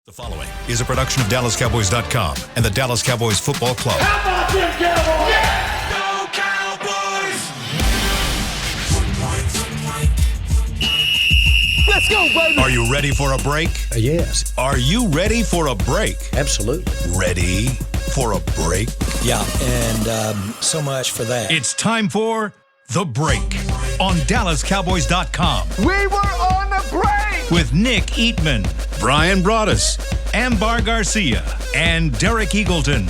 The following is a production of DallasCowboys.com and the Dallas Cowboys Football Club. How about them Cowboys? Yeah! Go Cowboys! Let's go, baby! Are you ready for a break? Yes. Are you ready for a break? Absolutely. Ready for a break? Yeah, and so much for that. It's time for The Break on DallasCowboys.com. We were on the break! With Nick Eatman, Brian Broaddus, Ambar Garcia, and Derek Eagleton.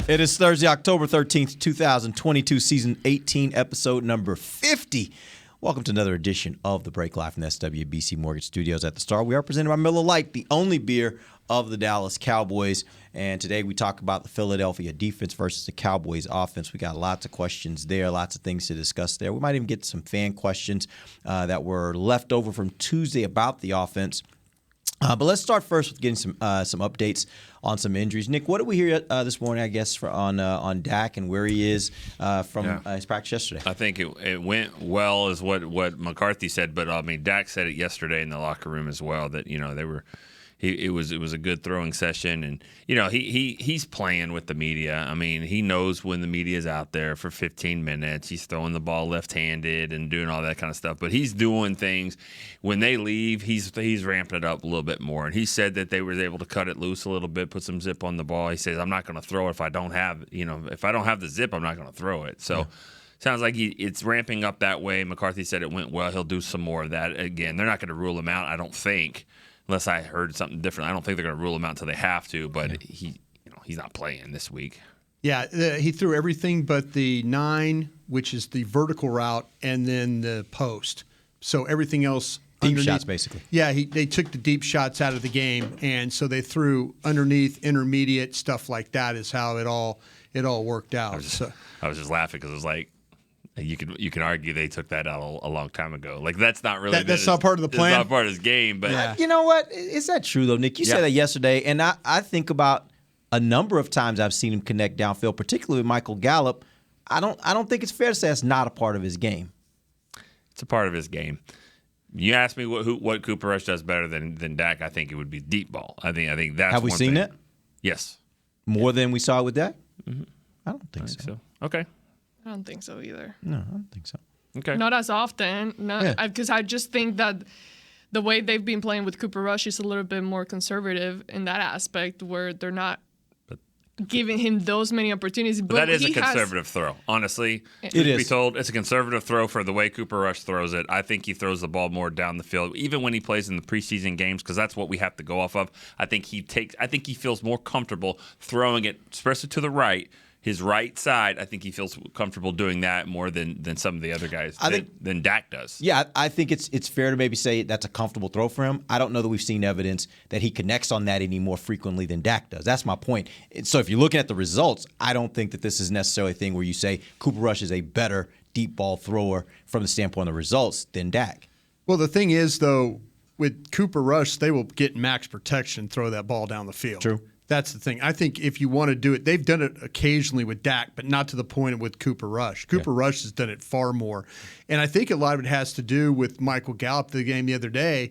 It is Thursday, October 13th, 2022, Season 18, Episode number 50. Welcome to another edition of The Break Live from the SWBC Mortgage Studios at the Star. We are presented by Miller Lite, the only beer of the Dallas Cowboys. And today we talk about the Philadelphia defense versus the Cowboys offense. We got lots of questions there, lots of things to discuss there. We might even get some fan questions that were left over from Tuesday about the offense. But let's start first with getting some updates on some injuries. Nick, what did we hear this morning, I guess, on Dak and where he is from his practice yesterday? I think it went well is what McCarthy said, but I mean Dak said it yesterday in the locker room as well that they were. It was a good throwing session, and he's playing with the media. I mean, he knows when the media's out there for 15 minutes. He's throwing the ball left-handed and doing all that kind of stuff. But he's doing things when they leave. He's ramping it up a little bit more. And he said that they were able to cut it loose a little bit, put some zip on the ball. He says, "I'm not going to throw it if I don't have the zip. I'm not going to throw it." So. Yeah. Sounds like it's ramping up that way. McCarthy said it went well. He'll do some more of that. Again, they're not going to rule him out, I don't think. Unless I heard something different. I don't think they're going to rule him out until they have to, but he's not playing this week. Yeah, he threw everything but the 9, which is the vertical route, and then the post. So everything else deep shots, basically. Yeah, they took the deep shots out of the game, and so they threw underneath, intermediate, stuff like that is how it all worked out. I was just laughing because it was like, you can argue they took that out a long time ago. Like that's not really that's not part of the plan. It's not part of his game. But yeah. You know what? Is that true though, Nick? You said that yesterday, and I think about a number of times I've seen him connect downfield, particularly with Michael Gallup. I don't think it's fair to say that's not a part of his game. It's a part of his game. You ask me what Cooper Rush does better than Dak, I think it would be deep ball. I think that's. Have we seen that? Yes. More than we saw with Dak? Mm-hmm. I don't think so. Okay. I don't think so either. No, I don't think so. Okay. Not as often. Because I just think that the way they've been playing with Cooper Rush is a little bit more conservative in that aspect where they're not giving him those many opportunities. But that is a conservative throw. Honestly, it is. Be told, it's a conservative throw for the way Cooper Rush throws it. I think he throws the ball more down the field, even when he plays in the preseason games, because that's what we have to go off of. I think he feels more comfortable throwing it, especially to the right. His right side, I think he feels comfortable doing that more than some of the other guys than Dak does. Yeah, I think it's fair to maybe say that's a comfortable throw for him. I don't know that we've seen evidence that he connects on that any more frequently than Dak does. That's my point. So if you're looking at the results, I don't think that this is necessarily a thing where you say Cooper Rush is a better deep ball thrower from the standpoint of the results than Dak. Well, the thing is, though, with Cooper Rush, they will get max protection, throw that ball down the field. True. That's the thing. I think if you want to do it, they've done it occasionally with Dak, but not to the point with Cooper Rush. Cooper Rush has done it far more. And I think a lot of it has to do with Michael Gallup, the game the other day.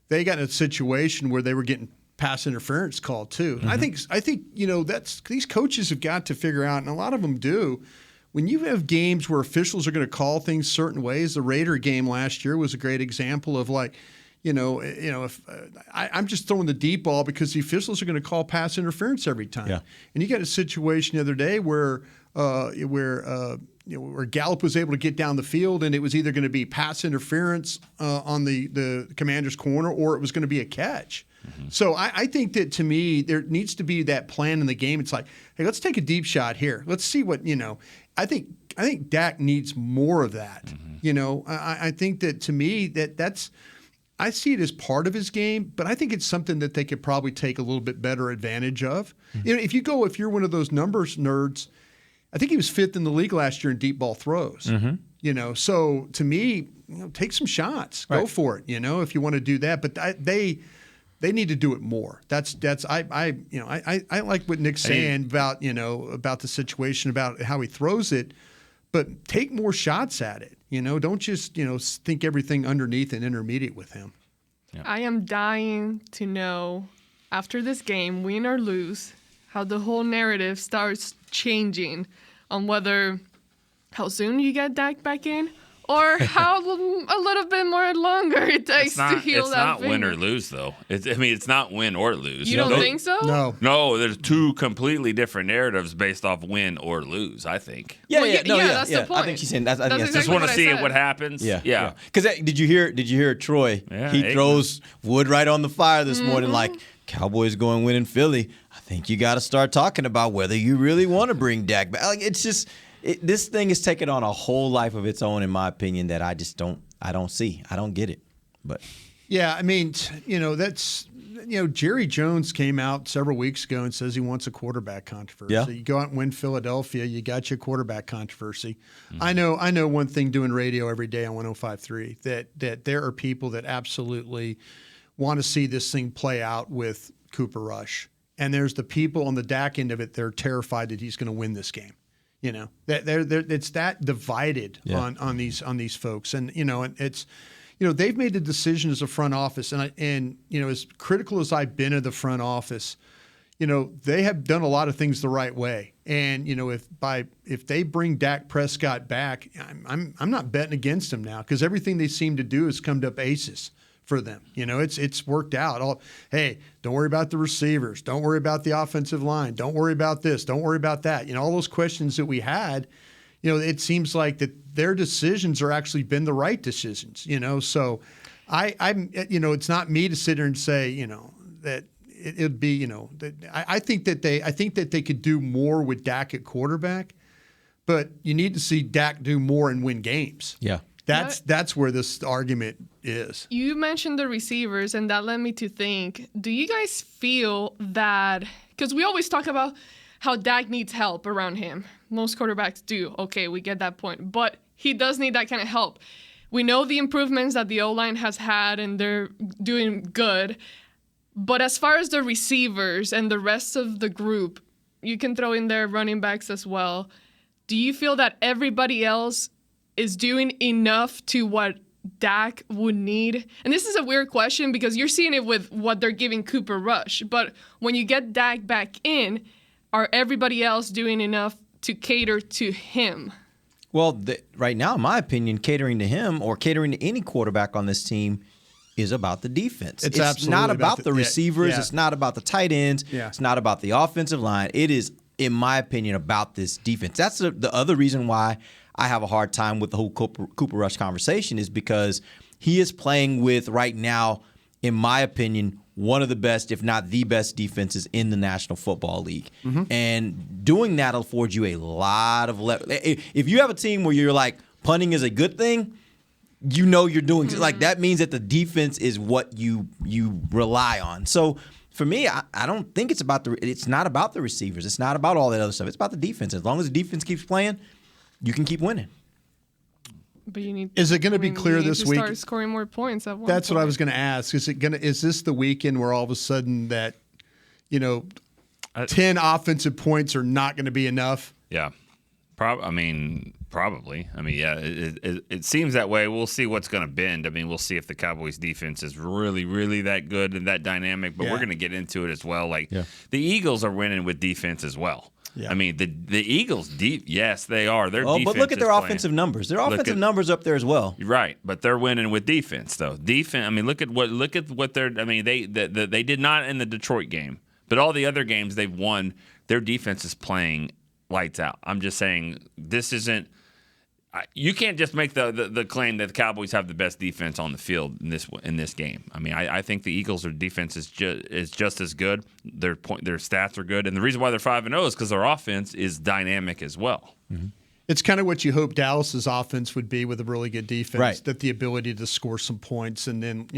They got in a situation where they were getting pass interference called too. Mm-hmm. I think that's these coaches have got to figure out, and a lot of them do, when you have games where officials are going to call things certain ways. The Raider game last year was a great example of like, if I'm just throwing the deep ball because the officials are going to call pass interference every time. Yeah. And you got a situation the other day where Gallup was able to get down the field, and it was either going to be pass interference on the commander's corner, or it was going to be a catch. Mm-hmm. So I think that, to me, there needs to be that plan in the game. It's like, hey, let's take a deep shot here. Let's see what I think Dak needs more of that. Mm-hmm. I think that, to me, that's. I see it as part of his game, but I think it's something that they could probably take a little bit better advantage of. Mm-hmm. If you're one of those numbers nerds, I think he was 5th in the league last year in deep ball throws. Mm-hmm. So to me, take some shots, go for it. If you want to do that, but they need to do it more. I like what Nick's saying about the situation, about how he throws it, but take more shots at it. Don't just think everything underneath and intermediate with him. I am dying to know, after this game, win or lose, how the whole narrative starts changing on how soon you get Dak back in or how a little bit more longer it takes to heal that It's not win finger. or lose, though. It's not win or lose. You don't think so? No. No, there's two completely different narratives based off win or lose, I think. Well, that's the I point. think she's saying that's. I think That's that's Just exactly want what to I see said. what happens. Yeah. Because did you hear Troy? Yeah, He Aikman. throws wood right on the fire this morning, Mm-hmm. like Cowboys going win in Philly. I think you got to start talking about whether you really want to bring Dak back. Like it's just this thing is taking on a whole life of its own, in my opinion. That I just don't see. I don't get it. But Yeah, I mean, that's Jerry Jones came out several weeks ago and says he wants a quarterback controversy. Yeah. You go out and win Philadelphia, you got your quarterback controversy. I know one thing doing radio every day on 105.3 that there are people that absolutely want to see this thing play out with Cooper Rush. And there's the people on the Dak end of it, they're terrified that he's going to win this game. That it's that divided on these folks. And and it's they've made the decision as a front office, and as critical as I've been of the front office, they have done a lot of things the right way. And if they bring Dak Prescott back, I'm not betting against them now, because everything they seem to do has come up aces for them. It's worked out. Hey, don't worry about the receivers. Don't worry about the offensive line. Don't worry about this. Don't worry about that. All those questions that we had, it seems like that their decisions are actually been the right decisions. So I'm it's not me to sit here and say, that it'd be, I think that they could do more with Dak at quarterback, but you need to see Dak do more and win games. yeah. That's where this argument is. You mentioned the receivers, and that led me to think, do you guys feel that, because we always talk about how Dak needs help around him. Most quarterbacks do. Okay, we get that point. But he does need that kind of help. We know the improvements that the O-line has had, and they're doing good. But as far as the receivers and the rest of the group, you can throw in their running backs as well. Do you feel that everybody else is doing enough to what Dak would need? And this is a weird question because you're seeing it with what they're giving Cooper Rush. But when you get Dak back in, are everybody else doing enough to cater to him? Well, right now, in my opinion, catering to him or catering to any quarterback on this team is about the defense. It's not absolutely about the receivers. yeah. It's not about the tight ends. Yeah. It's not about the offensive line. It is, in my opinion, about this defense. That's the other reason why I have a hard time with the whole Cooper Rush conversation, is because he is playing with, right now, in my opinion, one of the best, if not the best, defenses in the National Football League. Mm-hmm. And doing that affords you a lot of if you have a team where you're like, punting is a good thing, you're doing like that means that the defense is what you rely on. So for me, I don't think it's not about the receivers. It's not about all that other stuff. It's about the defense. As long as the defense keeps playing, you can keep winning. But you need. Is it going to be clear you need this to week? Start scoring more points at one That's what I point. was going to ask. Is this the weekend where all of a sudden that 10 offensive points are not going to be enough? Yeah. Probably. I mean, yeah, it seems that way. We'll see what's going to bend. I mean, we'll see if the Cowboys defense is really, really that good and that dynamic, but we're going to get into it as well. Like, the Eagles are winning with defense as well. Yeah. I mean, the Eagles deep, yes, they are. Their defense but look at their playing. offensive numbers. Their offensive numbers up there as well. Right, but they're winning with defense though. Defense. I mean, look at what they're. I mean, they did not in the Detroit game, but all the other games they've won, their defense is playing lights out. I'm just saying this isn't. You can't just make the claim that the Cowboys have the best defense on the field in this game. I mean, I think the Eagles' defense is just as good. Their stats are good, and the reason why they're 5-0 is because their offense is dynamic as well. Mm-hmm. It's kind of what you hope Dallas's offense would be with a really good defense. Right. That the ability to score some points, and then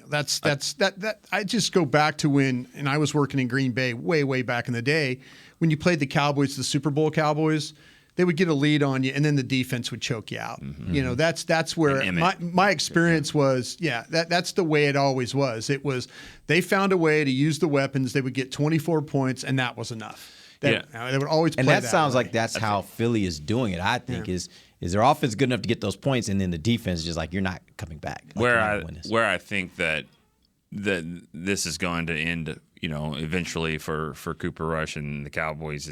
that's that. I just go back to when, and I was working in Green Bay way back in the day when you played the Cowboys, the Super Bowl Cowboys. They would get a lead on you, and then the defense would choke you out. Mm-hmm. That's where my experience was. Yeah, that's the way it always was. It was they found a way to use the weapons. They would get 24 points, and that was enough. They would always play and that sounds way. like that's how Philly is doing it. I think is Is their offense good enough to get those points, and then the defense is just like, you're not coming back. Like, where you're not gonna win this. I think that this is going to end, eventually for Cooper Rush and the Cowboys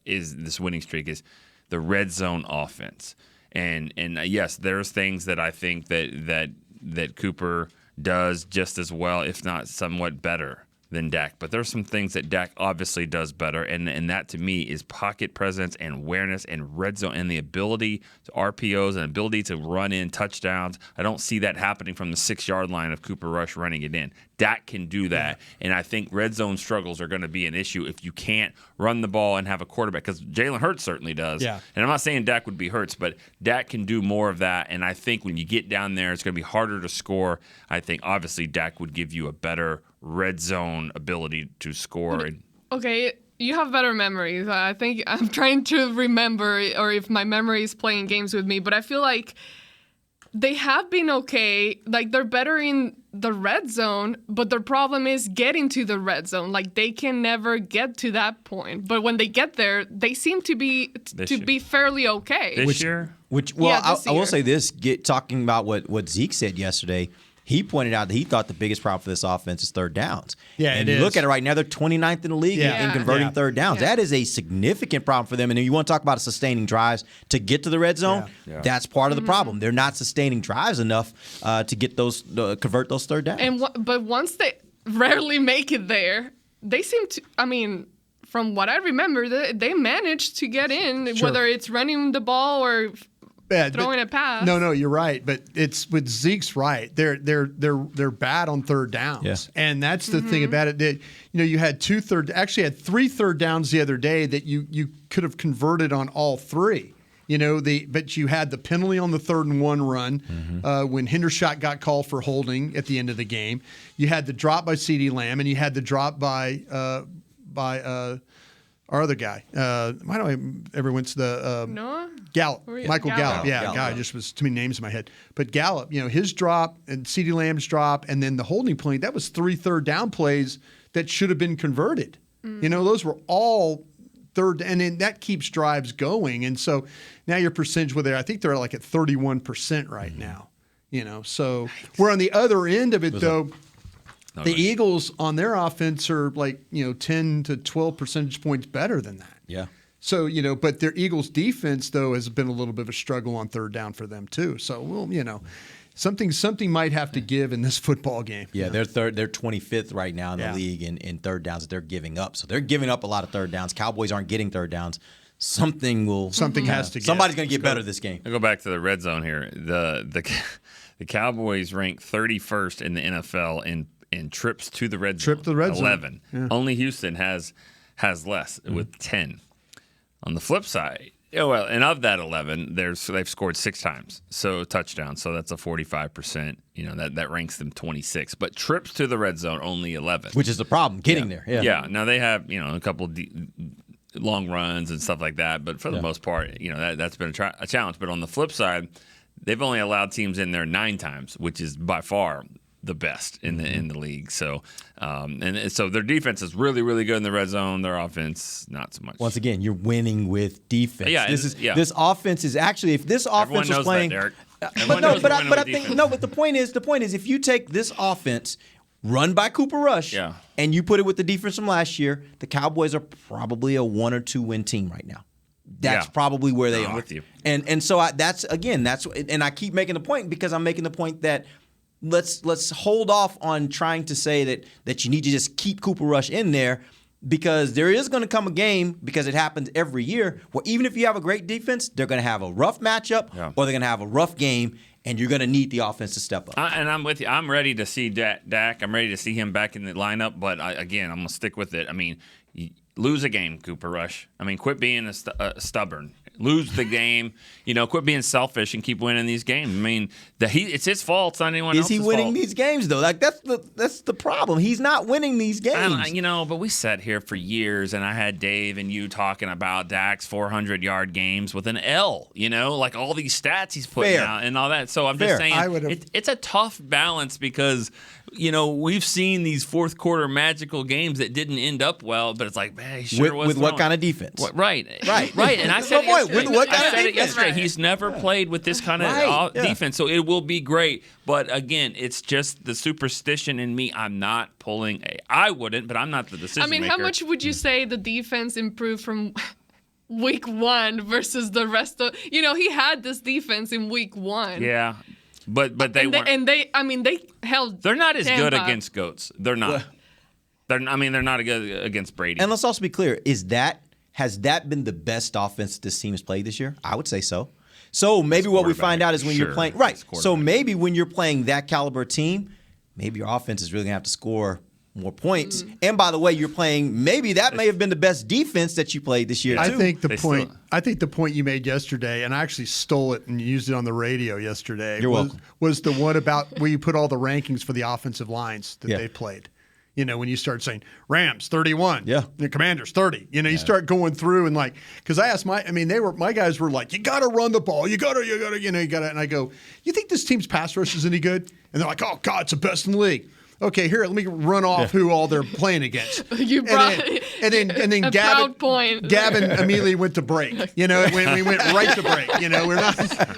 is this winning streak is the red zone offense. And yes, there's things that I think that Cooper does just as well, if not somewhat better than Dak. But there's some things that Dak obviously does better, and that to me is pocket presence and awareness and red zone and the ability to RPOs and ability to run in touchdowns. I don't see that happening from the 6-yard line of Cooper Rush running it in. Dak can do that, and I think red zone struggles are going to be an issue if you can't run the ball and have a quarterback, because Jalen Hurts certainly does. Yeah. And I'm not saying Dak would be Hurts, but Dak can do more of that, and I think when you get down there, it's going to be harder to score. I think obviously Dak would give you a better red zone ability to score. Okay, you have better memories. I think I'm trying to remember, or if my memory is playing games with me, but I feel like they have been okay. Like, they're better in the red zone, but their problem is getting to the red zone. Like, they can never get to that point. But when they get there, they seem to be fairly okay. This year? I will year. say this, talking about what Zeke said yesterday. He pointed out that he thought the biggest problem for this offense is third downs. Yeah, and it you is. look at it right now, they're 29th in the league in converting third downs. Yeah. That is a significant problem for them. And if you want to talk about sustaining drives to get to the red zone, that's part of the problem. They're not sustaining drives enough to get those convert those third downs. But once they rarely make it there, they seem to. I mean, from what I remember, they managed to get in, whether it's running the ball or throwing a pass. No, you're right. But it's with Zeke's right. They're bad on third downs, and that's the thing about it. That you had actually had 3 third downs the other day that you could have converted on all 3. But you had the penalty on the 3rd and 1 run when Hendershot got called for holding at the end of the game. You had the drop by CeeDee Lamb, and you had the drop by our other guy. Why don't I ever went to the Noah? Gallup, Michael Gallup. Gallup. God, just was too many names in my head. But Gallup, his drop and CeeDee Lamb's drop, and then the holding play. That was 3 third down plays that should have been converted. Those were all third, and then that keeps drives going. And so now your percentage with it, I think they're like at 31% right now. So we're on the other end of it though. The Eagles on their offense are like 10 to 12 percentage points better than that. Yeah. So but their Eagles defense though has been a little bit of a struggle on third down for them too. So something might have to give in this football game. Yeah, they're 25th right now in the league in third downs that they're giving up. So they're giving up a lot of third downs. Cowboys aren't getting third downs. Something has to give. Somebody's going to get better this game. I'll go back to the red zone here. The Cowboys rank 31st in the NFL in trips to the red zone. Trip to the red zone. 11. Yeah. Only Houston has less with 10. On the flip side, and of that 11, they've scored 6 times, so touchdowns. So that's a 45%. That ranks them 26. But trips to the red zone only 11, which is the problem getting there. Yeah. Now they have a couple long runs and stuff like that, but for the most part, that's been a challenge. But on the flip side, they've only allowed teams in there 9 times, which is by far the best in the league. So so their defense is really, really good in the red zone. Their offense, not so much. Once again, you're winning with defense. Yeah, this offense is actually, if this offense was playing, that, but the point is if you take this offense run by Cooper Rush and you put it with the defense from last year, the Cowboys are probably a 1 or 2 win team right now. That's probably where they are. With you. And so and I keep making the point because I'm making the point that let's hold off on trying to say that you need to just keep Cooper Rush in there, because there is going to come a game, because it happens every year, where even if you have a great defense, they're going to have a rough matchup or they're going to have a rough game, and you're going to need the offense to step up. And I'm with you. I'm ready to see Dak. I'm ready to see him back in the lineup, but I'm going to stick with it. I mean, lose a game, Cooper Rush. I mean, quit being stubborn. Lose the game. Quit being selfish and keep winning these games. I mean, it's his fault. It's not anyone else's fault. Is he winning these games, though? Like, that's the problem. He's not winning these games. But we sat here for years, and I had Dave and you talking about Dak's 400-yard games with an L, like all these stats he's putting out and all that. So I'm just saying it's a tough balance, because we've seen these fourth quarter magical games that didn't end up well, but it's like, man, he sure was with what kind of defense? Right. And I That's said my point. What kind I of said it defense? yesterday. He's never played with this kind of Right, yeah. defense, so it will be great. But again, it's just the superstition in me. I'm not pulling I wouldn't, but I'm not the decision I mean, maker. how much would you say the defense improved from week 1 versus the rest of? He had this defense in week 1. Yeah, but they weren't. They held. They're not as good Tampa. against goats. They're not. They're not good against Brady. And let's also be clear: has that been the best offense this team has played this year? I would say so. So maybe what we find out is when you're playing So maybe when you're playing that caliber team, maybe your offense is really gonna have to score more points. And by the way, you're playing. Maybe that may have been the best defense that you played this year too. I think the point you made yesterday, and I actually stole it and used it on the radio yesterday. You're welcome. Was the one about where you put all the rankings for the offensive lines that they played. When you start saying Rams 31, the Commanders 30, you start going through and because I asked my guys were like, you got to run the ball, you got to, and I go, you think this team's pass rush is any good? And they're like, oh God, it's the best in the league. Okay, here, let me run off who all they're playing against. You brought and then a proud point. Gavin immediately went to break. When we went right to break.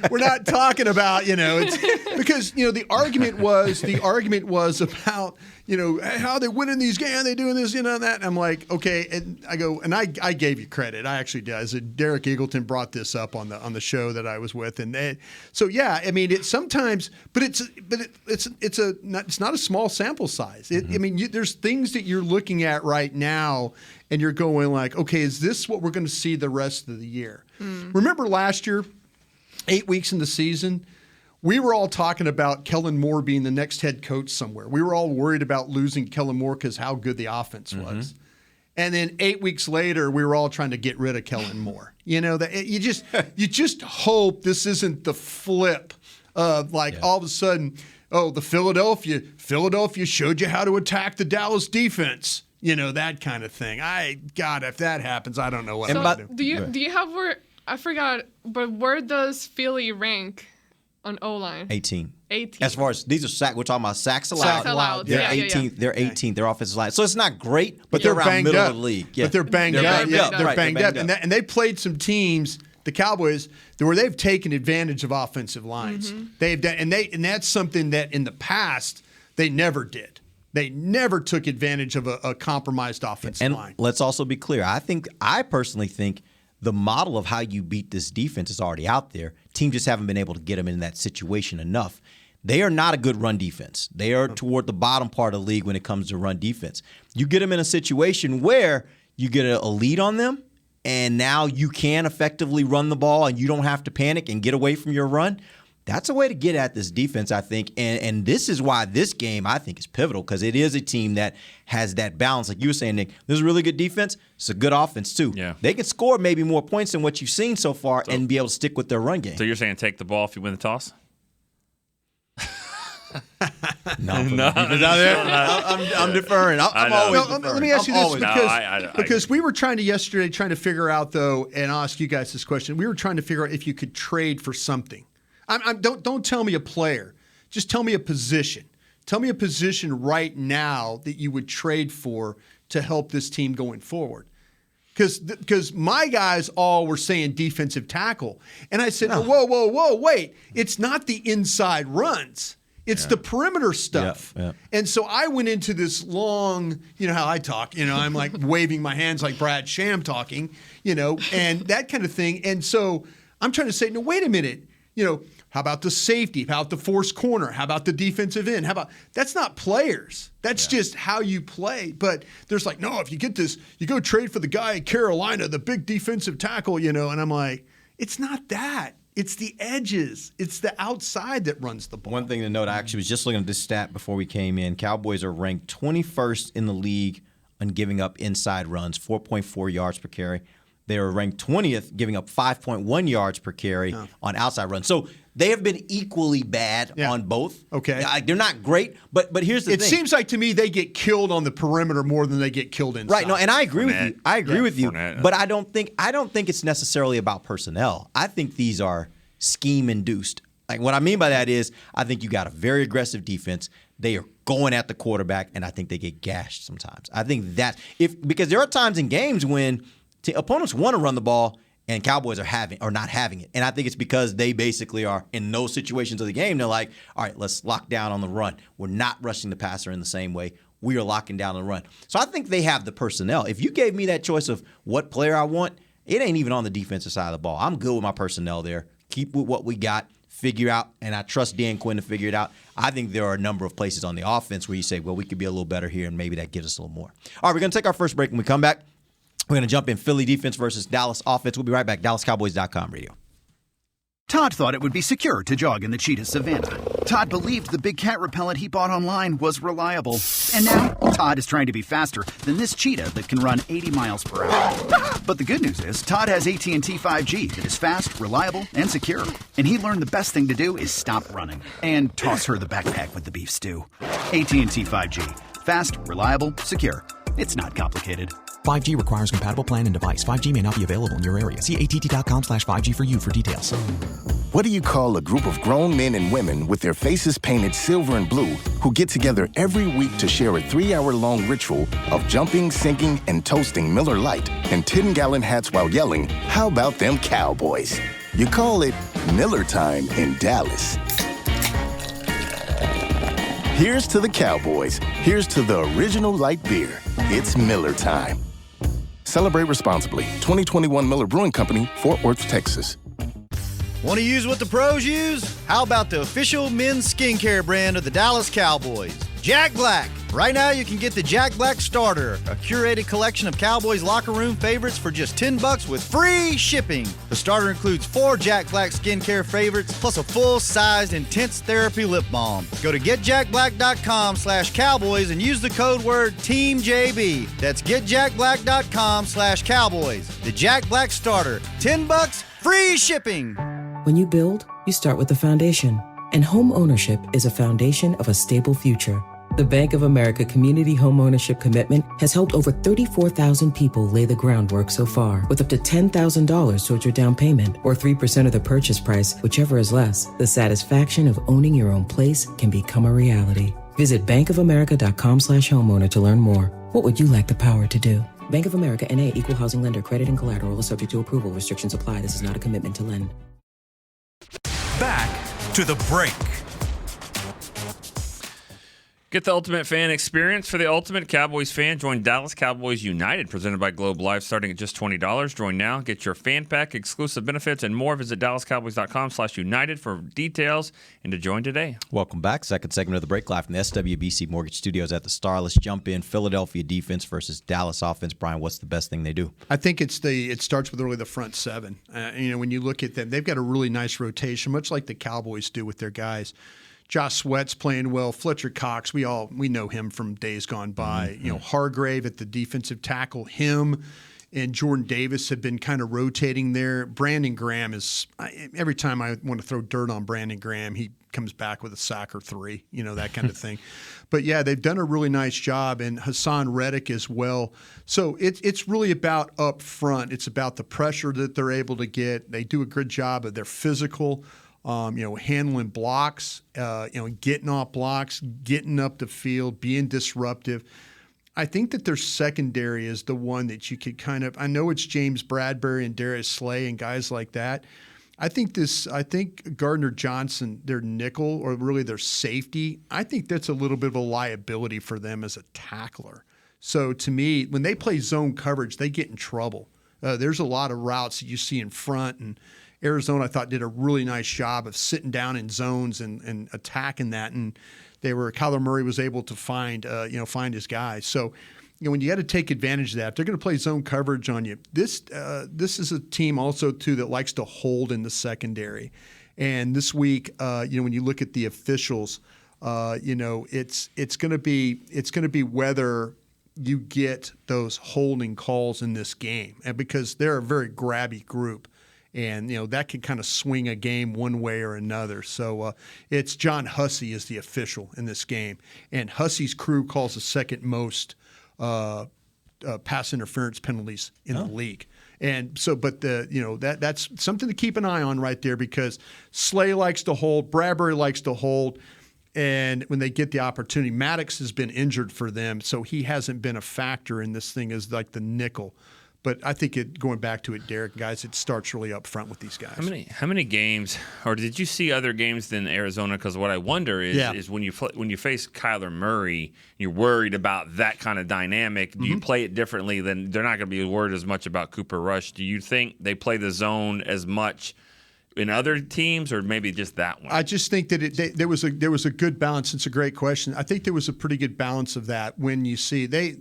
We're not talking about it's because the argument was about how they winning these games, they doing this, that. And I'm like, okay, and I go, and I gave you credit. I actually did. I said Derek Eagleton brought this up on the show that I was with, and it's sometimes, but it's not a small sample size. There's things that you're looking at right now, and you're going like, okay, is this what we're going to see the rest of the year? Remember last year, 8 weeks in the season, we were all talking about Kellen Moore being the next head coach somewhere. We were all worried about losing Kellen Moore because how good the offense was. And then 8 weeks later, we were all trying to get rid of Kellen Moore. You just hope this isn't the flip of all of a sudden, the Philadelphia showed you how to attack the Dallas defense. That kind of thing. God, if that happens, I don't know what I'm going to do. Do you have where I forgot? But where does Philly rank on O-line? 18. As far as these are sacks, we're talking about sacks allowed. Sacks allowed. They're Yeah, 18th. yeah. Their 18th. Their offensive line. So it's not great, but they're around banged middle up. of the league. But they're banged up. They're banged up. And they played some teams, the Cowboys, where they've taken advantage of offensive lines. They've done, and that's something that in the past they never did. They never took advantage of a compromised offensive line. And let's also be clear. I personally think the model of how you beat this defense is already out there. Teams just haven't been able to get them in that situation enough. They are not a good run defense. They are toward the bottom part of the league when it comes to run defense. You get them in a situation where you get a lead on them, and now you can effectively run the ball and you don't have to panic and get away from your run. That's a way to get at this defense, I think. And this is why this game, I think, is pivotal, because it is a team that has that balance. Like you were saying, Nick, this is a really good defense. It's a good offense, too. Yeah. They can score maybe more points than what you've seen so far and be able to stick with their run game. So you're saying take the ball if you win the toss? No. I'm deferring. I'm always deferring. Let me ask you this, because we were trying to figure out, though, and I'll ask you guys this question. We were trying to figure out if you could trade for something. Don't tell me a player. Just tell me a position. Tell me a position right now that you would trade for to help this team going forward. Because my guys all were saying defensive tackle. And I said, whoa, wait. It's not the inside runs. It's the perimeter stuff. Yeah. And so I went into this long, how I talk, I'm like waving my hands like Brad Sham talking, and that kind of thing. And so I'm trying to say, no, wait a minute. How about the safety? How about the forced corner? How about the defensive end? That's not players. That's just how you play. But there's no, if you get this, you go trade for the guy in Carolina, the big defensive tackle, and I'm like, it's not that. It's the edges. It's the outside that runs the ball. One thing to note, I actually was just looking at this stat before we came in. Cowboys are ranked 21st in the league on giving up inside runs, 4.4 yards per carry. They are ranked 20th, giving up 5.1 yards per carry on outside runs. So they have been equally bad on both. Okay. They're not great, but here's the thing. It seems like to me they get killed on the perimeter more than they get killed inside. Right. No, and I agree with you. I agree with you. Fournette. But I don't think it's necessarily about personnel. I think these are scheme induced. Like what I mean by that is I think you got a very aggressive defense. They are going at the quarterback, and I think they get gashed sometimes. I think that because there are times in games when opponents want to run the ball And Cowboys are not having it. And I think it's because they basically are in those situations of the game. They're like, all right, let's lock down on the run. We're not rushing the passer in the same way. We are locking down the run. So I think they have the personnel. If you gave me that choice of what player I want, it ain't even on the defensive side of the ball. I'm good with my personnel there. Keep with what we got, figure out, and I trust Dan Quinn to figure it out. I think there are a number of places on the offense where you say, well, we could be a little better here, and maybe that gives us a little more. All right, we're going to take our first break. When we come back, we're going to jump in Philly defense versus Dallas offense. We'll be right back. DallasCowboys.com radio. Todd thought it would be secure to jog in the cheetah savanna. Todd believed the big cat repellent he bought online was reliable. And now, Todd is trying to be faster than this cheetah that can run 80 miles per hour. But the good news is, Todd has AT&T 5G that is fast, reliable, and secure. And he learned the best thing to do is stop running and toss her the backpack with the beef stew. AT&T 5G. Fast, reliable, secure. It's not complicated. 5G requires compatible plan and device. 5G may not be available in your area. See att.com/5G for you for details. What do you call a group of grown men and women with their faces painted silver and blue who get together every week to share a 3-hour-long ritual of jumping, singing, and toasting Miller Lite in 10-gallon hats while yelling, "How about them Cowboys?" You call it Miller Time in Dallas. Here's to the Cowboys. Here's to the original light beer. It's Miller Time. Celebrate responsibly. 2021 Miller Brewing Company, Fort Worth, Texas. Want to use what the pros use? How about the official men's skincare brand of the Dallas Cowboys, Jack Black? Right now you can get the Jack Black Starter, a curated collection of Cowboys locker room favorites for just $10 with free shipping. The starter includes 4 Jack Black skincare favorites plus a full-sized intense therapy lip balm. Go to getjackblack.com/Cowboys and use the code word TEAMJB. That's getjackblack.com/Cowboys. The Jack Black Starter, $10, free shipping. When you build, you start with the foundation. And home ownership is a foundation of a stable future. The Bank of America Community Homeownership Commitment has helped over 34,000 people lay the groundwork so far, with up to $10,000 towards your down payment or 3% of the purchase price, whichever is less. The satisfaction of owning your own place can become a reality. Visit bankofamerica.com/homeowner to learn more. What would you like the power to do? Bank of America NA, Equal Housing Lender. Credit and collateral is subject to approval. Restrictions apply. This is not a commitment to lend. Back to the break. Get the ultimate fan experience. For the ultimate Cowboys fan, join Dallas Cowboys United, presented by Globe Life, starting at just $20. Join now. Get your fan pack, exclusive benefits, and more. Visit DallasCowboys.com/United for details and to join today. Welcome back. Second segment of the break, live from the SWBC Mortgage Studios at the Star. Let's jump in. Philadelphia defense versus Dallas offense. Brian, what's the best thing they do? I think it starts with really the front seven. When you look at them, they've got a really nice rotation, much like the Cowboys do with their guys. Josh Sweat's playing well. Fletcher Cox, we know him from days gone by. Mm-hmm. Hargrave at the defensive tackle, him and Jordan Davis have been kind of rotating there. Brandon Graham is every time I want to throw dirt on Brandon Graham, he comes back with a sack or 3, that kind of thing. But yeah, they've done a really nice job, and Hassan Reddick as well. So it's really about up front. It's about the pressure that they're able to get. They do a good job of their physical. Handling blocks, getting off blocks, getting up the field, being disruptive. I think that their secondary is the one that you could I know it's James Bradbury and Darius Slay and guys like that. I think Gardner Johnson, their nickel, or really their safety, I think that's a little bit of a liability for them as a tackler. So to me, when they play zone coverage, they get in trouble. There's a lot of routes that you see in front, and Arizona, I thought, did a really nice job of sitting down in zones and attacking that, and Kyler Murray was able to find his guys. So, when you got to take advantage of that, if they're going to play zone coverage on you. This is a team also too that likes to hold in the secondary, and this week, when you look at the officials, it's going to be whether you get those holding calls in this game, and because they're a very grabby group. And, that can kind of swing a game one way or another. So it's John Hussey is the official in this game. And Hussey's crew calls the second most pass interference penalties in the league. And so, but that's something to keep an eye on right there, because Slay likes to hold, Bradbury likes to hold. And when they get the opportunity, Maddox has been injured for them, so he hasn't been a factor in this thing as like the nickel. But I think going back to it, Derek, guys, it starts really up front with these guys. How many games, or did you see other games than Arizona? Because what I wonder is when you face Kyler Murray, you're worried about that kind of dynamic. Do you play it differently? Then they're not going to be worried as much about Cooper Rush. Do you think they play the zone as much in other teams, or maybe just that one? I just think that there was a good balance. It's a great question. I think there was a pretty good balance of that. When you see they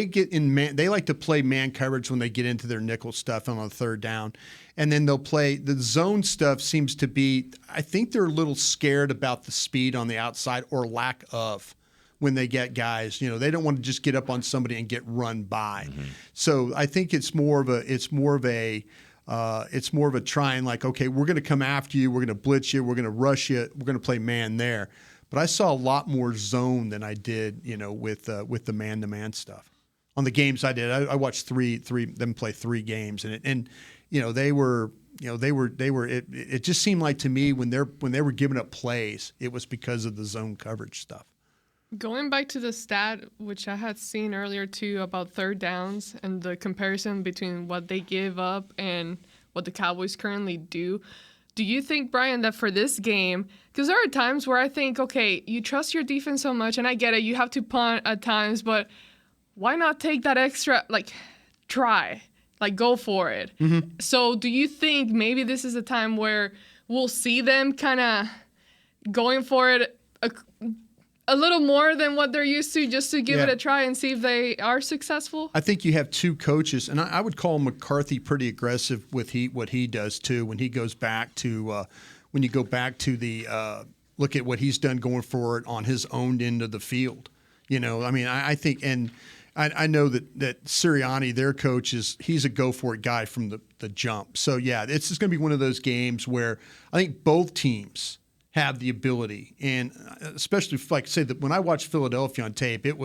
get in man, they like to play man coverage when they get into their nickel stuff on a third down, and then they'll play the zone stuff. Seems to be, I think they're a little scared about the speed on the outside or lack of. When they get guys, they don't want to just get up on somebody and get run by. So I think it's more of a trying, like, okay, we're going to come after you, we're going to blitz you, we're going to rush you, we're going to play man there. But I saw a lot more zone than I did, with the man-to-man stuff. On the games I did, I watched them play 3 games, and they were. It just seemed like to me when they were giving up plays, it was because of the zone coverage stuff. Going back to the stat, which I had seen earlier too, about third downs and the comparison between what they give up and what the Cowboys currently do. Do you think, Brian, that for this game, because there are times where I think, okay, you trust your defense so much, and I get it, you have to punt at times, but why not take that extra, try, go for it? So do you think maybe this is a time where we'll see them kind of going for it a little more than what they're used to, just to give it a try and see if they are successful? I think you have 2 coaches, and I would call McCarthy pretty aggressive with what he does too. When he goes back to when you go back to the look at what he's done going forward on his own end of the field. I think, and I know that Sirianni, their coach, he's a go for it guy from the jump. So yeah, it's just going to be one of those games where I think both teams have the ability, and especially that when I watched Philadelphia on tape, it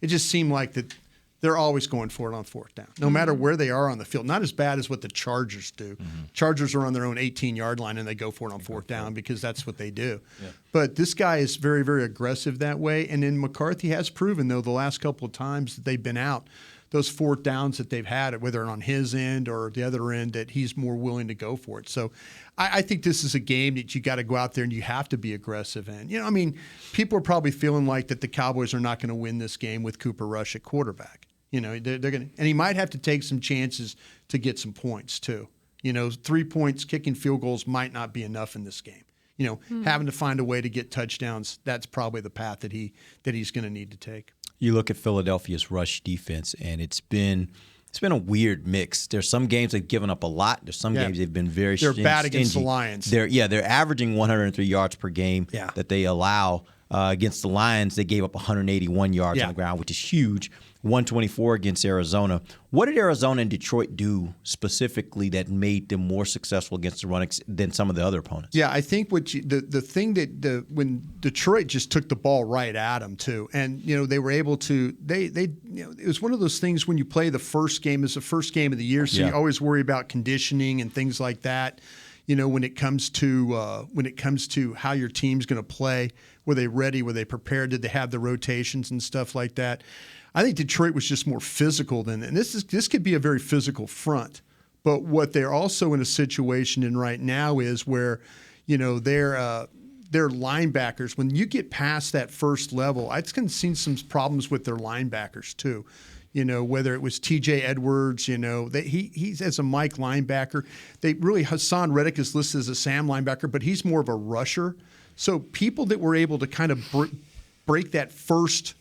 just seemed like that they're always going for it on fourth down, no matter where they are on the field. Not as bad as what the Chargers do. Chargers are on their own 18-yard line and they go for it on fourth down because that's what they do. Yeah. But this guy is very, very aggressive that way, and then McCarthy has proven, though, the last couple of times that they've been out, those fourth downs that they've had, whether on his end or the other end, that he's more willing to go for it. So I think this is a game that you got to go out there and you have to be aggressive in. People are probably feeling like that the Cowboys are not going to win this game with Cooper Rush at quarterback. They're going to, and he might have to take some chances to get some points too. 3 points, kicking field goals might not be enough in this game. Having to find a way to get touchdowns, that's probably the path that he's going to need to take. You look at Philadelphia's rush defense, and it's been a weird mix. There's some games they've given up a lot. There's some games they've been very stingy. They're bad against the Lions. They're averaging 103 yards per game that they allow. Against the Lions, they gave up 181 yards on the ground, which is huge. 124 against Arizona. What did Arizona and Detroit do specifically that made them more successful against the run than some of the other opponents? Yeah, I think the thing that when Detroit just took the ball right at them too, and they were able to it was one of those things when you play the first game, it's the first game of the year, so you always worry about conditioning and things like that. When it comes to how your team's going to play, were they ready? Were they prepared? Did they have the rotations and stuff like that? I think Detroit was just more physical and this could be a very physical front. But what they're also in a situation in right now is where, their linebackers, when you get past that first level, I've seen some problems with their linebackers too. Whether it was T.J. Edwards, he's as a Mike linebacker. Hassan Reddick is listed as a Sam linebacker, but he's more of a rusher. So people that were able to kind of break that first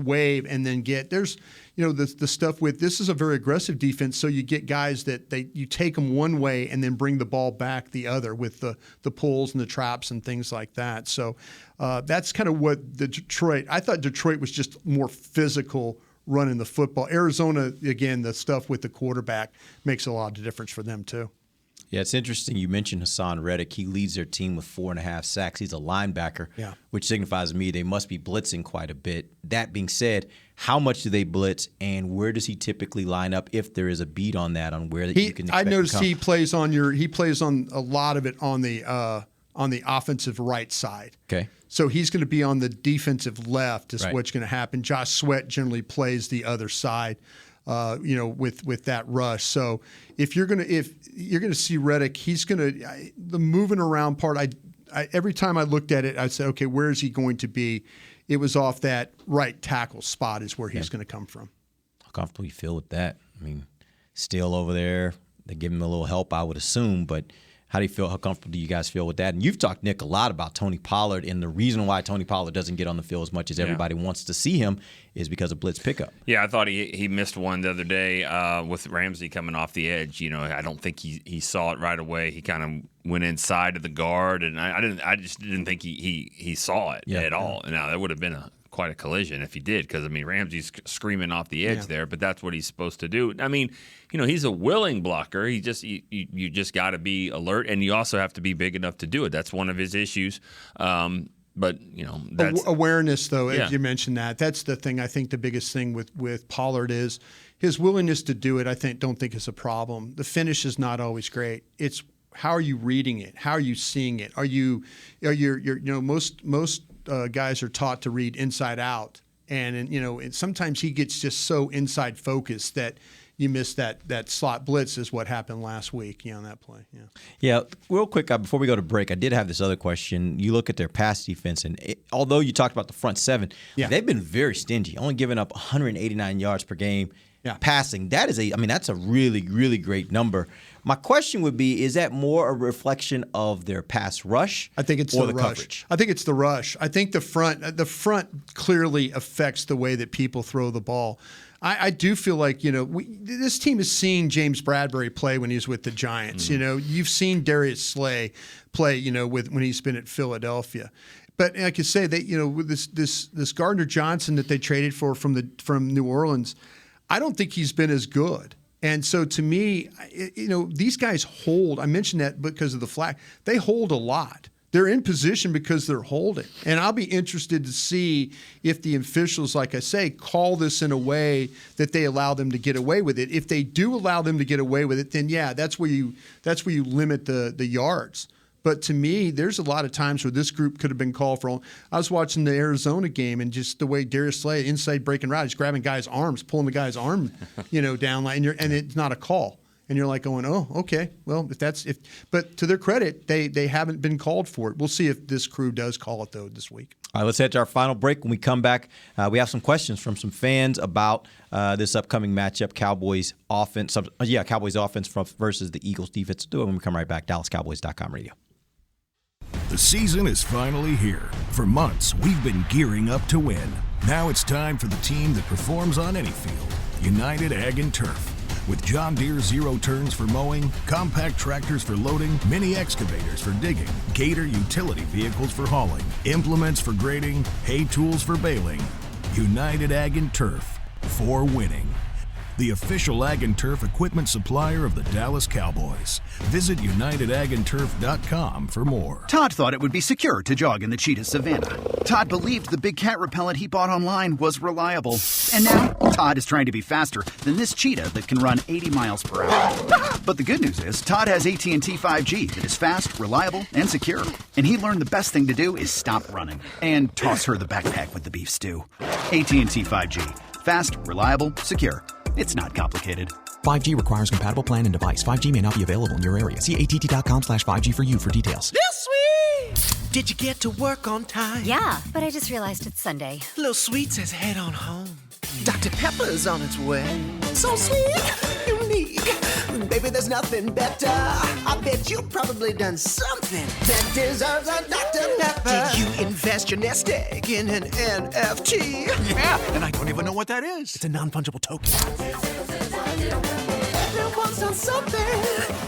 wave and then there's the stuff with, this is a very aggressive defense, so you get guys that you take them one way and then bring the ball back the other with the pulls and the traps and things like that. So that's kind of what I thought Detroit was just more physical running the football. Arizona, again, the stuff with the quarterback makes a lot of difference for them too. Yeah, it's interesting. You mentioned Hassan Reddick. He leads their team with 4.5 sacks. He's a linebacker, which signifies to me they must be blitzing quite a bit. That being said, how much do they blitz, and where does he typically line up if there is a beat on that, on where you can expect I noticed to come? he plays on a lot of it on the offensive right side. Okay. So he's going to be on the defensive left is what's going to happen. Josh Sweat generally plays the other side. with that rush. So if you're gonna see Reddick, he's the moving around part. I every time I looked at it, I'd say, okay, where is he going to be? It was off that right tackle spot is where he's going to come from. How comfortable you feel with that? I mean, still over there, they give him a little help, I would assume, but how do you feel? How comfortable do you guys feel with that? And you've talked, Nick, a lot about Tony Pollard, and the reason why Tony Pollard doesn't get on the field as much as everybody wants to see him is because of blitz pickup. Yeah, I thought he missed one the other day with Ramsey coming off the edge. I don't think he saw it right away. He kind of went inside of the guard, and I just didn't think he saw it at all. Now that would have been quite a collision if he did, because Ramsey's screaming off the edge there, but that's what he's supposed to do. He's a willing blocker. He just you just got to be alert, and you also have to be big enough to do it. That's one of his issues. But that's awareness, though, as you mentioned that's the thing. I think the biggest thing with Pollard is his willingness to do it. Don't think is a problem. The finish is not always great. It's how are you reading it? How are you seeing it? Most guys are taught to read inside out, and sometimes he gets just so inside focused that you miss that slot blitz is what happened last week on that play. Yeah, real quick, before we go to break, I did have this other question. You look at their pass defense, and although you talked about the front seven, they've been very stingy, only giving up 189 yards per game passing. That is that's a really, really great number. My question would be, is that more a reflection of their pass rush? I think it's the rush. Coverage? I think it's the rush. I think the front clearly affects the way that people throw the ball. I do feel like, this team has seen James Bradbury play when he was with the Giants. You've seen Darius Slay play, when he's been at Philadelphia. But like you say, with this Gardner Johnson that they traded for from New Orleans, I don't think he's been as good. And so to me, these guys hold. I mentioned that because of the flag. They hold a lot. They're in position because they're holding. And I'll be interested to see if the officials, like I say, call this in a way that they allow them to get away with it. If they do allow them to get away with it, then that's where you limit the yards. But to me, there's a lot of times where this group could have been called for. I was watching the Arizona game, and just the way Darius Slay, inside breaking route, he's grabbing guys' arms, pulling the guy's arm, down, and it's not a call. And you're like going, oh, okay, well, but to their credit, they haven't been called for it. We'll see if this crew does call it, though, this week. All right, let's head to our final break. When we come back, we have some questions from some fans about this upcoming matchup, Cowboys offense versus the Eagles defense. Do it when we come right back. DallasCowboys.com radio. The season is finally here. For months, we've been gearing up to win. Now it's time for the team that performs on any field, United Ag and Turf. With John Deere Zero Turns for mowing, compact tractors for loading, mini excavators for digging, Gator utility vehicles for hauling, implements for grading, hay tools for baling. United Ag and Turf, for winning. The official Ag and Turf equipment supplier of the Dallas Cowboys. Visit UnitedAgAndTurf.com for more. Todd thought it would be secure to jog in the cheetah savanna. Todd believed the big cat repellent he bought online was reliable. And now, Todd is trying to be faster than this cheetah that can run 80 miles per hour. But the good news is, Todd has AT&T 5G that is fast, reliable, and secure. And he learned the best thing to do is stop running and toss her the backpack with the beef stew. AT&T 5G. Fast, reliable, secure. It's not complicated. 5G requires compatible plan and device. 5G may not be available in your area. See att.com/5G for you for details. This week! Did you get to work on time? Yeah, but I just realized it's Sunday. Little Sweet says head on home. Dr. Pepper's on its way. So sweet, unique. Baby, there's nothing better. I bet you've probably done something that deserves a Dr. Pepper. Did you invest your nest egg in an NFT? Yeah, and I don't even know what that is. It's a non-fungible token. Everyone's done something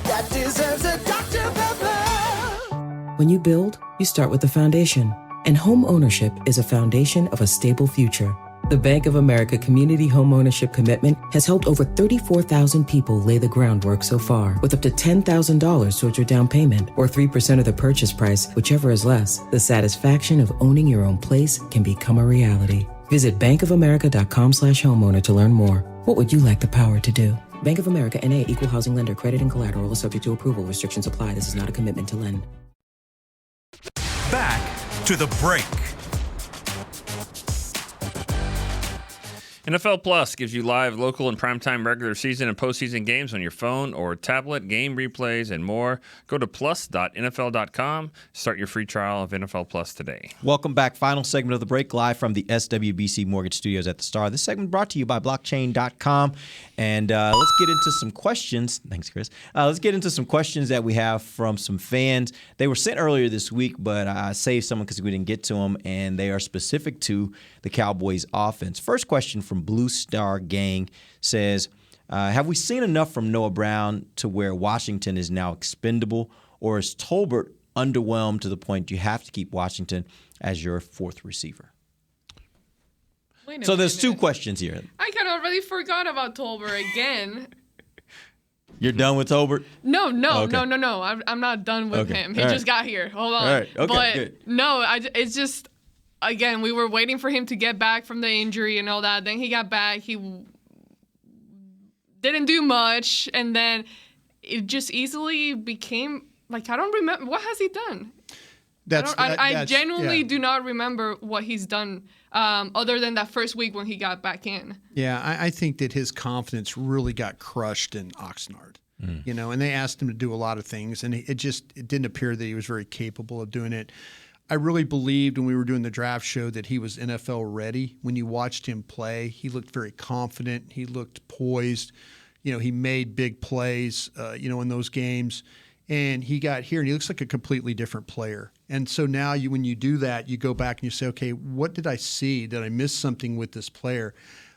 that deserves a Dr. Pepper. When you build, you start with the foundation. And home ownership is a foundation of a stable future. The Bank of America Community Homeownership Commitment has helped over 34,000 people lay the groundwork so far, with up to $10,000 towards your down payment or 3% of the purchase price, whichever is less. The satisfaction of owning your own place can become a reality. Visit bankofamerica.com/homeowner to learn more. What would you like the power to do? Bank of America N.A. Equal Housing Lender. Credit and collateral is subject to approval. Restrictions apply. This is not a commitment to lend. Back to the break. NFL Plus gives you live, local, and primetime regular season and postseason games on your phone or tablet, game replays, and more. Go to plus.nfl.com. Start your free trial of NFL Plus today. Welcome back. Final segment of the break, live from the SWBC Mortgage Studios at the Star. This segment brought to you by blockchain.com. And let's get into some questions. Thanks, Chris. Let's get into some questions that we have from some fans. They were sent earlier this week, but I saved some because we didn't get to them, and they are specific to the Cowboys offense. First question from Blue Star Gang says, have we seen enough from Noah Brown to where Washington is now expendable, or is Tolbert underwhelmed to the point you have to keep Washington as your fourth receiver? So there's two questions here. I kind of already forgot about Tolbert again. You're done with Tolbert? No. Okay. I'm not done with him. He All just right. got here. Hold on. All right. Okay, but good. no, it's just, again, we were waiting for him to get back from the injury and all that. Then he got back. He didn't do much. And then it just easily became, I don't remember. What has he done? I genuinely do not remember what he's done other than that first week when he got back in. Yeah, I think that his confidence really got crushed in Oxnard. And they asked him to do a lot of things, and it didn't appear that he was very capable of doing it. I really believed when we were doing the draft show that he was NFL ready. When you watched him play, he looked very confident. He looked poised. He made big plays, in those games. And he got here, and he looks like a completely different player. And so now when you do that, you go back and you say, okay, what did I see? Did I miss something with this player?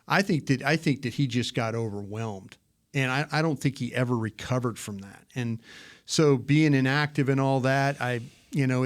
I think that he just got overwhelmed. And I don't think he ever recovered from that. And so being inactive and all that,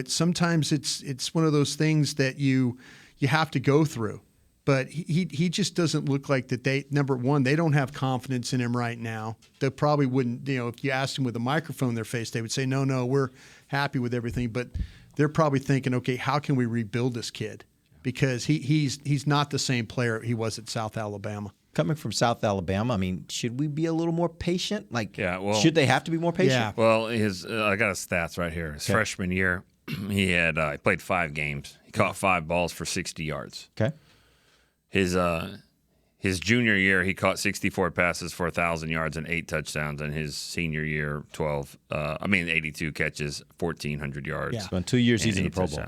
sometimes it's one of those things that you have to go through. But he just doesn't look like that. Number one, they don't have confidence in him right now. They probably wouldn't, if you asked him with a microphone in their face, they would say, no, we're happy with everything. But they're probably thinking, okay, how can we rebuild this kid? Because he's not the same player he was at South Alabama. Coming from South Alabama, should we be a little more patient? Should they have to be more patient? Yeah. Well, I got his stats right here. His freshman year, he played 5 games. He caught 5 balls for 60 yards. Okay. His junior year, he caught 64 passes for 1,000 yards and 8 touchdowns. And his senior year, 82 catches, 1,400 yards. Yeah. So in 2 years, he's in the Pro Bowl.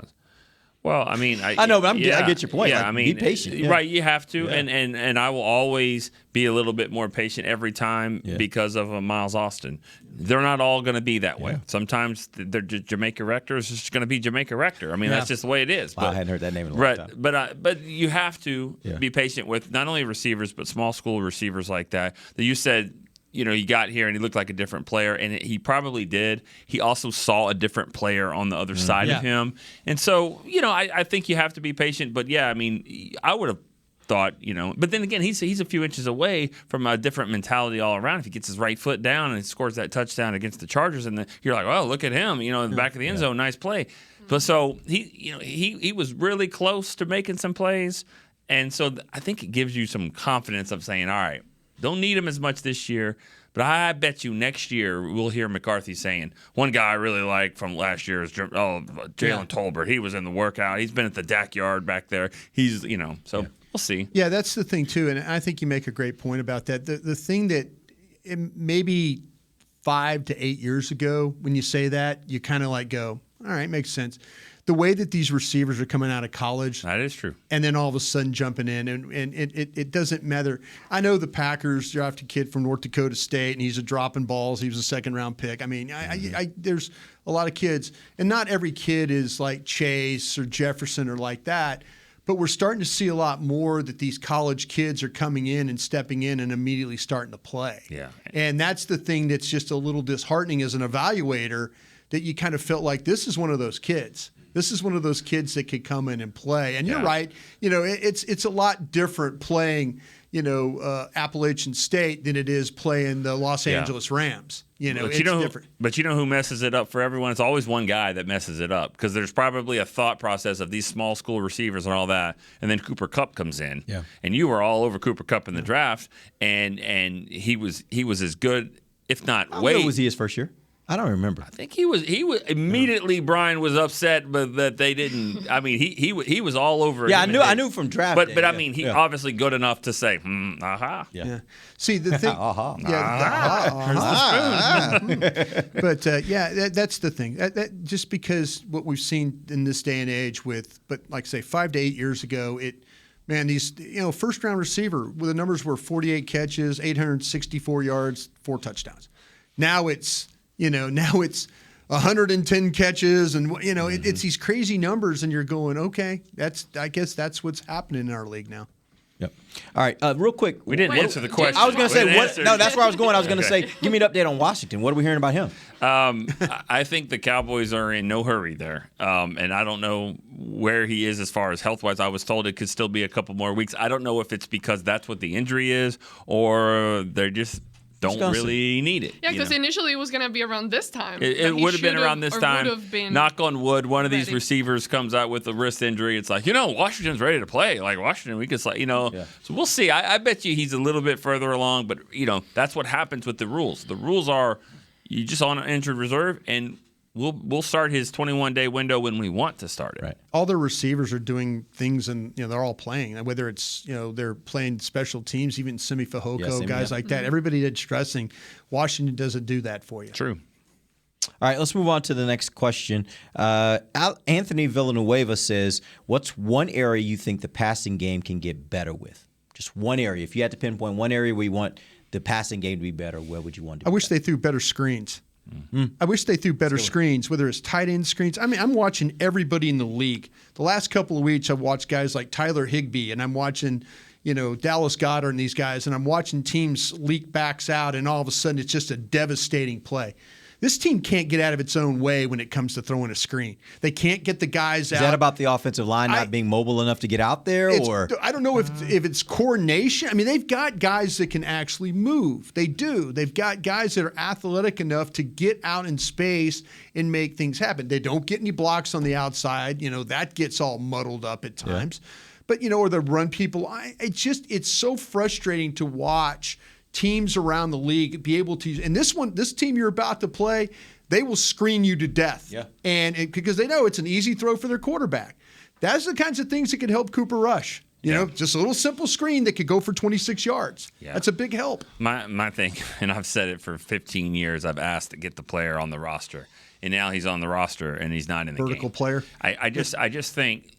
Well, I know, but I get your point. Yeah, be patient. Yeah. Right, you have to. Yeah. And I will always be a little bit more patient every time because of Miles Austin. They're not all going to be that way. Sometimes they're Jamaica Rector is just going to be Jamaica Rector. That's just the way it is. Wow, I hadn't heard that name in a long time. But you have to be patient with not only receivers but small school receivers like that. That you said. He got here and he looked like a different player, and he probably did. He also saw a different player on the other side of him. And so, I think you have to be patient. But, I would have thought, but then again, he's a few inches away from a different mentality all around. If he gets his right foot down and scores that touchdown against the Chargers, and you're like, oh, look at him, in the back of the end zone, nice play. But so he was really close to making some plays. And so I think it gives you some confidence of saying, all right, don't need him as much this year, but I bet you next year we'll hear McCarthy saying, one guy I really like from last year is Jalen Tolbert. He was in the workout. He's been at the DAC yard back there. He's, so we'll see. Yeah, that's the thing, too, and I think you make a great point about that. The thing that maybe 5 to 8 years ago, when you say that, you kind of go, all right, makes sense. The way that these receivers are coming out of college. That is true. And then all of a sudden jumping in, and it doesn't matter. I know the Packers drafted a kid from North Dakota State, and he's a dropping balls. He was a second-round pick. There's a lot of kids, and not every kid is like Chase or Jefferson or like that, but we're starting to see a lot more that these college kids are coming in and stepping in and immediately starting to play. Yeah. And that's the thing that's just a little disheartening as an evaluator, that you kind of felt like this is one of those kids. This is one of those kids that could come in and play. And you're right. It's a lot different playing, Appalachian State than it is playing the Los Angeles Rams. It's different. But who messes it up for everyone? It's always one guy that messes it up, because there's probably a thought process of these small school receivers and all that, and then Cooper Kupp comes in. Yeah. And you were all over Cooper Kupp in the draft, and he was as good, if not How way. good was he his first year? I don't remember. I think he was immediately. Brian was upset, but that they didn't. I mean, he was all over it. Yeah, I knew from draft day. But I mean, he obviously good enough to say, aha. Yeah. See the thing. aha. But that's the thing. That just because what we've seen in this day and age but like say 5 to 8 years ago, these first round receiver where the numbers were 48 catches, 864 yards, 4 touchdowns. Now it's 110 catches, and it's these crazy numbers, and you're going, okay, I guess that's what's happening in our league now. Yep. All right, real quick. We didn't answer the question. I was going to say, no, that's where I was going. I was going to say, give me an update on Washington. What are we hearing about him? I think the Cowboys are in no hurry there. And I don't know where he is as far as health-wise. I was told it could still be a couple more weeks. I don't know if it's because that's what the injury is or they're just don't really need it. Yeah, because initially it was going to be around this time. It would have been around this time. Knock on wood, one of these receivers comes out with a wrist injury. It's like, Washington's ready to play. Like, Washington, we could, So we'll see. I bet you he's a little bit further along, but, that's what happens with the rules. The rules are you just on an injured reserve, and we'll start his 21-day window when we want to start it. Right. All their receivers are doing things, and they're all playing. Whether it's they're playing special teams, even Simi Fehoko, guys like that. Everybody that's stressing. Washington doesn't do that for you. True. All right, let's move on to the next question. Anthony Villanueva says, "What's one area you think the passing game can get better with? Just one area. If you had to pinpoint one area where you want the passing game to be better, where would you want to? I wish they threw better screens." I wish they threw better screens, whether it's tight end screens. I mean, I'm watching everybody in the league. The last couple of weeks, I've watched guys like Tyler Higbee, and I'm watching, Dallas Goedert and these guys, and I'm watching teams leak backs out, and all of a sudden it's just a devastating play. This team can't get out of its own way when it comes to throwing a screen. They can't get the guys out. Is that about the offensive line not being mobile enough to get out there? Or I don't know if it's coordination. I mean, they've got guys that can actually move. They do. They've got guys that are athletic enough to get out in space and make things happen. They don't get any blocks on the outside. That gets all muddled up at times. But, or the run people. It's so frustrating to watch teams around the league be able to, and this team you're about to play, they will screen you to death. Yeah. And because they know it's an easy throw for their quarterback. That's the kinds of things that could help Cooper Rush. Just a little simple screen that could go for 26 yards. Yeah. That's a big help. My thing, and I've said it for 15 years, I've asked to get the player on the roster. And now he's on the roster and he's not in the vertical game. Player. I just think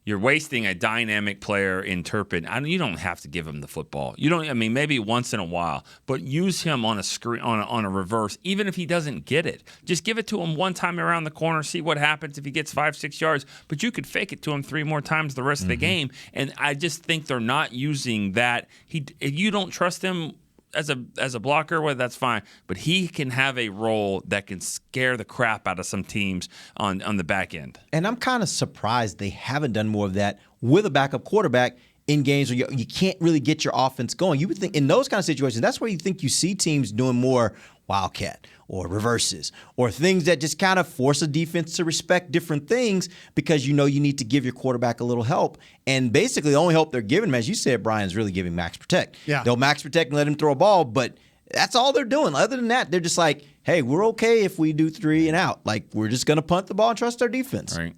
you're wasting a dynamic player in Turpin. You don't have to give him the football. Maybe once in a while, but use him on a screen, on a reverse, even if he doesn't get it. Just give it to him one time around the corner, see what happens if he gets 5-6 yards. But you could fake it to him 3 more times the rest of the game. And I just think they're not using that. If you don't trust him as a blocker, well, that's fine. But he can have a role that can scare the crap out of some teams on the back end. And I'm kind of surprised they haven't done more of that with a backup quarterback in games where you can't really get your offense going. You would think in those kind of situations, that's where you think you see teams doing more wildcat or reverses or things that just kind of force a defense to respect different things because you need to give your quarterback a little help. And basically the only help they're giving him, as you said, Brian, is really giving max protect. Yeah. They'll max protect and let him throw a ball, but that's all they're doing. Other than that, they're just like, hey, we're okay if we do 3 and out. Like, we're just going to punt the ball and trust our defense. Right.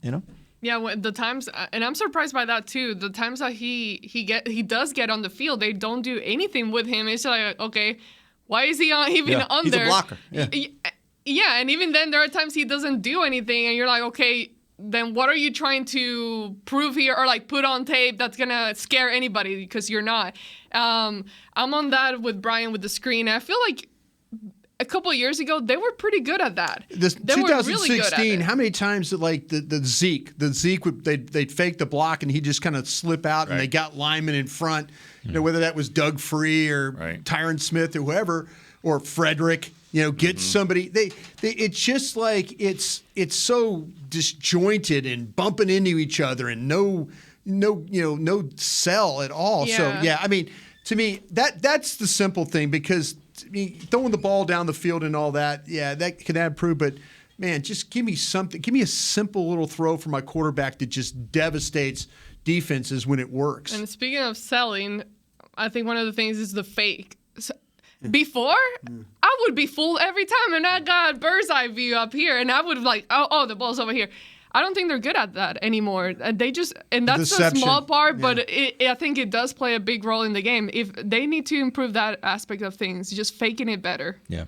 Yeah, the times, and I'm surprised by that too. The times that he does get on the field, they don't do anything with him. It's like, okay, why is he on he's there? He's a blocker. Yeah, and even then, there are times he doesn't do anything, and you're like, okay, then what are you trying to prove here or like put on tape that's gonna scare anybody? Because you're not. I'm on that with Brian with the screen. I feel like a couple of years ago, they were pretty good at that. This 2016, how many times did the Zeke they'd fake the block and he'd just kind of slip out and they got linemen in front, whether that was Doug Free or Tyron Smith or whoever or Frederick, get somebody. It's just like it's so disjointed and bumping into each other and no sell at all. Yeah. So yeah, I mean, to me that's the simple thing because. Throwing the ball down the field and all that, that can improve. But, man, just give me something. Give me a simple little throw from my quarterback that just devastates defenses when it works. And speaking of selling, I think one of the things is the fake. So, before, I I would be fooled every time, and I got bird's eye view up here, and I would like, oh, the ball's over here. I don't think they're good at that anymore. They just, and that's Deception. a small part, but I think it does play a big role in the game. If they need to improve that aspect of things, just faking it better. Yeah.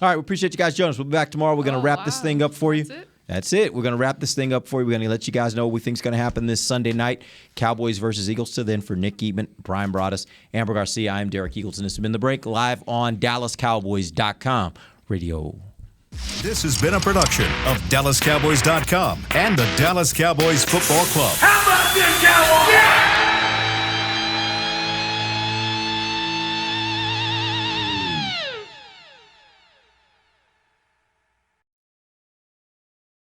All right, we appreciate you guys joining us. We'll be back tomorrow. We're going to wrap this thing up for you. That's it. We're going to wrap this thing up for you. We're going to let you guys know what we think is going to happen this Sunday night. Cowboys versus Eagles. Till then, for Nick Eatman, Brian Broaddus, Amber Garcia, I am Derek Eagles, and this has been The Break, live on DallasCowboys.com radio. This has been a production of DallasCowboys.com and the Dallas Cowboys Football Club. How about this, Cowboys?